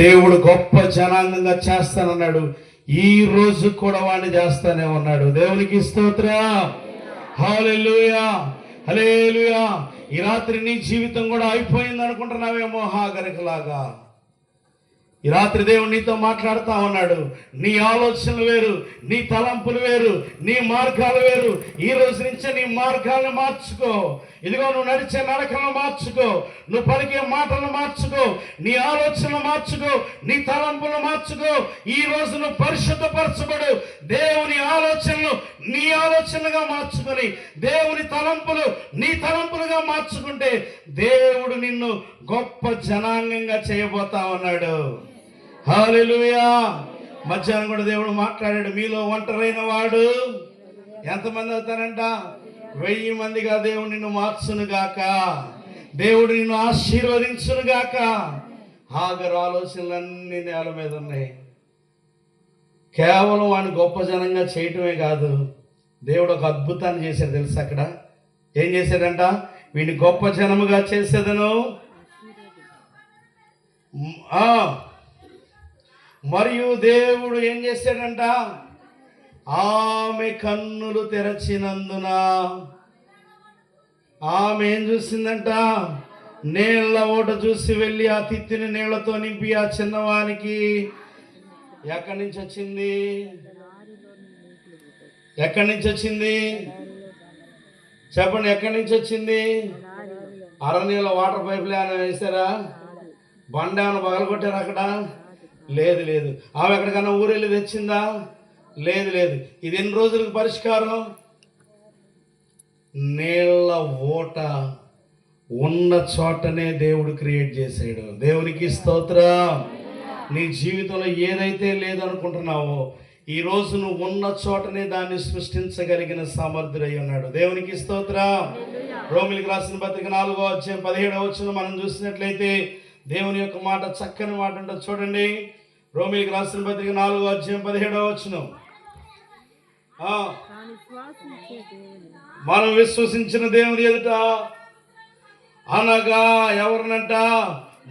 దేవుడు గొప్ప జనాంగంగా చేస్తానన్నాడు. ఈ రోజు కూడా వాడిని చేస్తానే ఉన్నాడు. దేవునికి స్తోత్రం. హల్లెలూయా, హల్లెలూయా. ఈ రాత్రి నీ జీవితం కూడా అయిపోయింది అనుకుంటున్నావేమో హాగరికలాగా. ఈ రాత్రి దేవుడు నీతో మాట్లాడుతూ ఉన్నాడు. నీ ఆలోచనలు వేరు, నీ తలంపులు వేరు, నీ మార్గాలు వేరు. ఈ రోజు నుంచే నీ మార్గాలను మార్చుకో. ఇదిగో నువ్వు నడిచే నడకలను మార్చుకో, నువ్వు పలికే మాటలను మార్చుకో, నీ ఆలోచనలు మార్చుకో, నీ తలంపులను మార్చుకో. ఈ రోజు నువ్వు పరిశుద్ధపరచబడు. దేవుని ఆలోచనలు నీ ఆలోచనలుగా మార్చుకొని, దేవుని తలంపులు నీ తలంపులుగా మార్చుకుంటే దేవుడు నిన్ను గొప్ప జనాంగంగా చేయబోతా ఉన్నాడు. హల్లెలూయా. మధ్యాహ్నం కూడా దేవుడు మాట్లాడాడు. మీలో ఒంటరైన వాడు ఎంతమంది అవుతారంట? 1000 మందిగా దేవుడు నిన్ను మార్చును గాక, దేవుడు నిన్ను ఆశీర్వదించును గాక. హాగరు ఆలోచనలన్నీ నేల మీద ఉన్నాయి. కేవలం వాడిని గొప్ప జనంగా చేయటమే కాదు, దేవుడు ఒక అద్భుతాన్ని చేశాడు తెలుసు. అక్కడ ఏం చేశాడంట? వీడిని గొప్ప జనముగా చేసేదను, మరియు దేవుడు ఏం చేశాడంట? ఆమె కన్నులు తెరచినందున ఆమె ఏం చూసిందంట? నీళ్ల ఓట చూసి వెళ్ళి ఆ తిత్తిని నీళ్లతో నింపి ఆ చిన్నవానికి ఎక్కడి నుంచి వచ్చింది? ఎక్కడి నుంచి వచ్చింది? చెప్పండి, ఎక్కడి నుంచి వచ్చింది? అరణ్యంలో వాటర్ పైపులు ఏమైనా వేసారా? బండ ఏమైనా పగలగొట్టారు అక్కడ? లేదు లేదు. ఆమె ఎక్కడికన్నా ఊరెళ్ళి తెచ్చిందా? లేదు లేదు. ఇది ఎన్ని రోజులకు పరిష్కారం? నీళ్ళ ఓట ఉన్న చోటనే దేవుడు క్రియేట్ చేశాడు. దేవునికి స్తోత్రం. నీ జీవితంలో ఏదైతే లేదనుకుంటున్నావో ఈ రోజు నువ్వు ఉన్న చోటనే దాన్ని సృష్టించగలిగిన సమర్థుడై ఉన్నాడు. దేవునికి స్తోత్రం. రోమిలికి రాసిన పత్రిక 4వ అధ్యాయం 17వ వచనం మనం చూసినట్లయితే దేవుని యొక్క మాట చక్కని మాట ఉంటుంది. చూడండి, రోమిలికి రాసిన పత్రిక 4వ అధ్యాయం 17వ వచనం. మనం విశ్వసించిన దేవుని ఎదుట అనగా ఎవరినంట?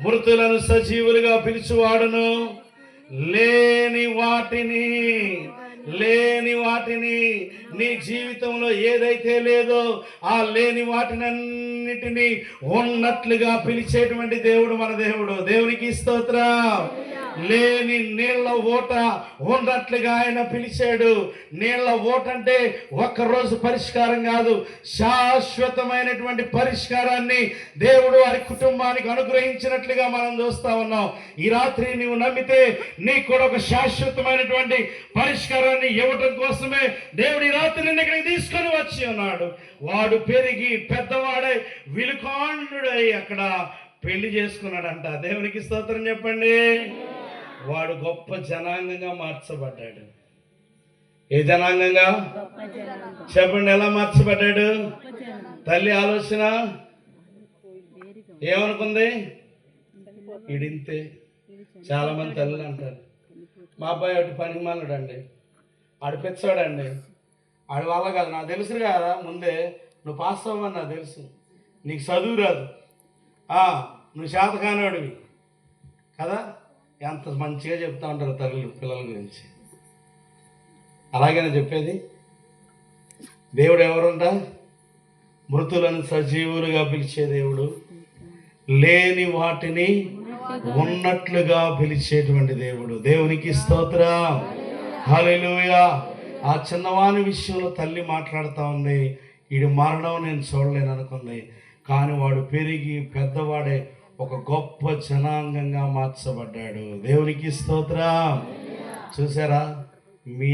మృతులను సజీవులుగా పిలిచివాడును, లేని వాటిని నీ జీవితంలో ఏదైతే లేదో ఆ లేని వాటినన్నిటినీ ఉన్నట్లుగా పిలిచేటువంటి దేవుడు మన దేవుడు. దేవునికి స్తోత్రం. లేని నీళ్ల ఓట ఉన్నట్లుగా ఆయన పిలిచాడు. నీళ్ల ఓట అంటే ఒక్కరోజు పరిష్కారం కాదు, శాశ్వతమైనటువంటి పరిష్కారాన్ని దేవుడు వారి కుటుంబానికి అనుగ్రహించినట్లుగా మనం చూస్తా ఉన్నాం. ఈ రాత్రి నీవు నమ్మితే నీకు కూడా ఒక శాశ్వతమైనటువంటి పరిష్కారాన్ని ఇవ్వటం కోసమే దేవుడు ఈ రాత్రి నిన్ను ఇక్కడికి తీసుకొని వచ్చి ఉన్నాడు. వాడు పెరిగి పెద్దవాడై విలుకాండుడై అక్కడ పెళ్లి చేసుకున్నాడంట. దేవునికి స్తోత్రం చెప్పండి. వాడు గొప్ప జనాంగంగా మార్చబడ్డాడు. ఏ జనాంగంగా? చెప్పండి, ఎలా మార్చబడ్డాడు? తల్లి ఆలోచన ఏమనుకుంది? ఇడింతే. చాలా మంది తల్లులు అంటారు, మా అబ్బాయి ఒకటి పనిమానుడు అండి, ఆడు పెచ్చాడండి, ఆడి వల్ల కాదు. నాకు తెలుసు కదా ముందే, నువ్వు పాస్ అవ్వని నాకు తెలుసు, నీకు చదువు రాదు, నువ్వు శాతకానోడివి కదా. ఎంత మంచిగా చెప్తా ఉంటారు తల్లులు పిల్లల గురించి. అలాగనే చెప్పేది. దేవుడు ఎవరుంట? మృతులను సజీవులుగా పిలిచే దేవుడు, లేని వాటిని ఉన్నట్లుగా పిలిచేటువంటి దేవుడు. దేవునికి స్తోత్రం. హల్లెలూయా. ఆ చిన్నవాని విషయంలో తల్లి మాట్లాడుతూ ఉంది, వీడి మరణం నేను చూడలేను అనుకుంది. కానీ వాడు పెరిగి పెద్దవాడే ఒక గొప్ప జనాంగంగా మార్చబడ్డాడు. దేవునికి స్తోత్రం. చూసారా? మీ